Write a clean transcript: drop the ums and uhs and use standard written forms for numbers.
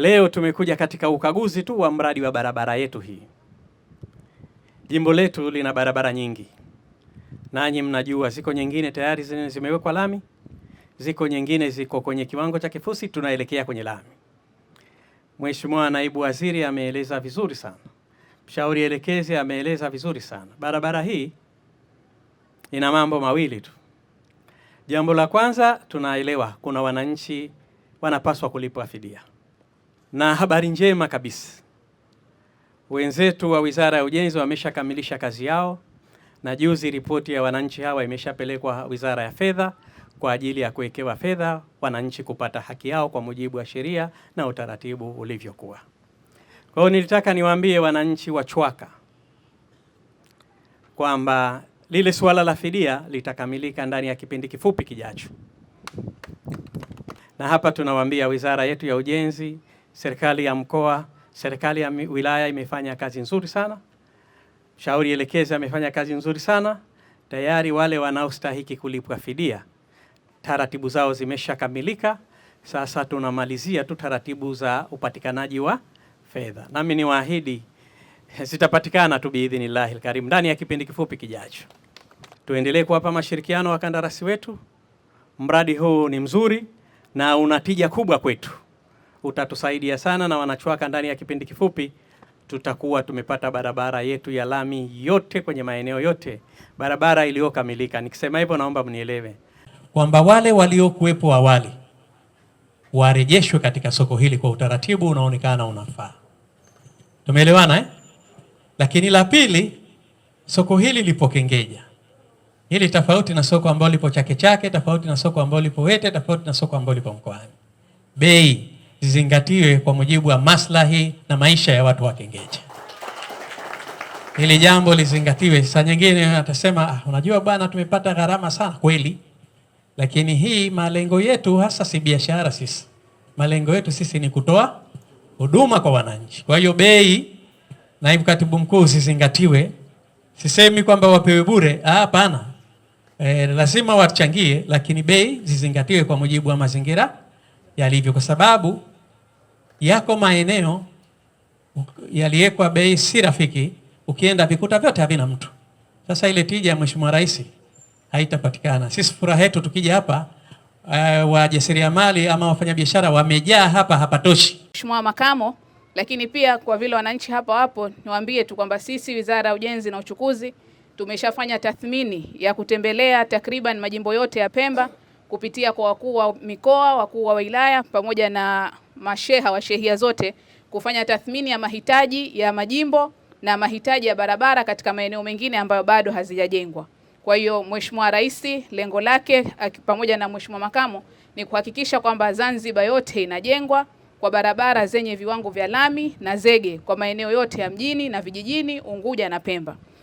Leo tumekuja katika ukaguzi tu wa mradi wa barabara yetu hii. Jimbo letu lina barabara nyingi. Nanyi mnajua ziko nyingine tayari zimewekwa lami, ziko nyingine ziko kwenye kiwango cha kifusi, tunaelekea kwenye lami. Mheshimiwa Naibu Waziri ameeleza vizuri sana. Mshauri elekezi ameeleza vizuri sana. Barabara hii ina mambo mawili tu. Jambo la kwanza, tunaelewa kuna wananchi wanapaswa kulipwa fidia. Na habari njema kabisa, wenzetu wa Wizara ya Ujenzi wameshakamilisha kazi yao, na juzi ripoti ya wananchi hawa imeshapelekwa Wizara ya Fedha kwa ajili ya kuwekewa fedha wananchi kupata haki yao kwa mujibu wa sheria na utaratibu ulivyokuwa. Kwa hiyo nilitaka niwaambie wananchi wa Chwaka kwamba lile suala la fidia litakamilika ndani ya kipindi kifupi kijacho. Na hapa tunawaambia Wizara yetu ya Ujenzi, serikali ya mkoa, serikali ya wilaya imefanya kazi nzuri sana. Shauri elekezi amefanya kazi nzuri sana. Tayari wale wanaostahiki kulipwa fidia taratibu zao zimeshakamilika. Sasa tunamalizia tu taratibu za upatikanaji wa fedha. Nami niwaahidi zitapatikana tu biidhnillahil karim ndani ya kipindi kifupi kijacho. Tuendelee kuwapa mashirikiano wakandarasi wetu. Mradi huu ni mzuri na una tija kubwa kwetu. Utatusaidia sana, na wanachwaka ndani ya kipindi kifupi tutakuwa tumepata barabara yetu ya lami yote kwenye maeneo yote, barabara iliyokamilika. Nikisema hivyo naomba mnielewe kwamba wale waliokuwepo awali warejeshwe katika soko hili kwa utaratibu unaonekana unafaa. Tumeelewana eh? Lakini la pili, soko hili lipo Kengeja. Hili tofauti na soko ambalo lipo Chake Chake, tofauti na soko ambalo lipo Wete, tofauti na soko ambalo lipo Mkoani. Bei zizingatiwe kwa mujibu wa maslahi na maisha ya watu wa Kengeja. Hili jambo lizingatiwe. Saa nyingine atasema unajua bwana, tumepata gharama sana kweli. Lakini hii malengo yetu hasa si biashara sisi. Malengo yetu sisi ni kutoa huduma kwa wananchi. Kwa hiyo bei, Naibu Katibu Mkuu, zizingatiwe. Sisemi kwamba wapewe bure, hapana. Lazima wachangie, lakini bei zizingatiwe kwa mujibu wa mazingira yalivyo, kwa sababu yako maeneo yaliwekwa bei si rafiki, ukienda vikuta vyote havina mtu. Sasa ile tija ya Mheshimiwa Rais haitapatikana. Sisi furaha yetu tukija hapa wajasiriamali ama wafanyabiashara wamejaa hapa, hapatoshi. Mheshimiwa Makamo, lakini pia kwa vile wananchi hapa wapo, niwaambie tu kwamba sisi Wizara ya Ujenzi na Uchukuzi tumeshafanya tathmini ya kutembelea takriban majimbo yote ya Pemba kupitia kwa wakuu wa mikoa, wakuu wa wilaya pamoja na masheha wa shehia zote, kufanya tathmini ya mahitaji ya majimbo na mahitaji ya barabara katika maeneo mengine ambayo bado hazijajengwa. Kwa hiyo Mheshimiwa Rais lengo lake pamoja na Mheshimiwa Makamo ni kuhakikisha kwamba Zanzibar yote inajengwa kwa barabara zenye viwango vya lami na zege kwa maeneo yote ya mjini na vijijini, Unguja na Pemba.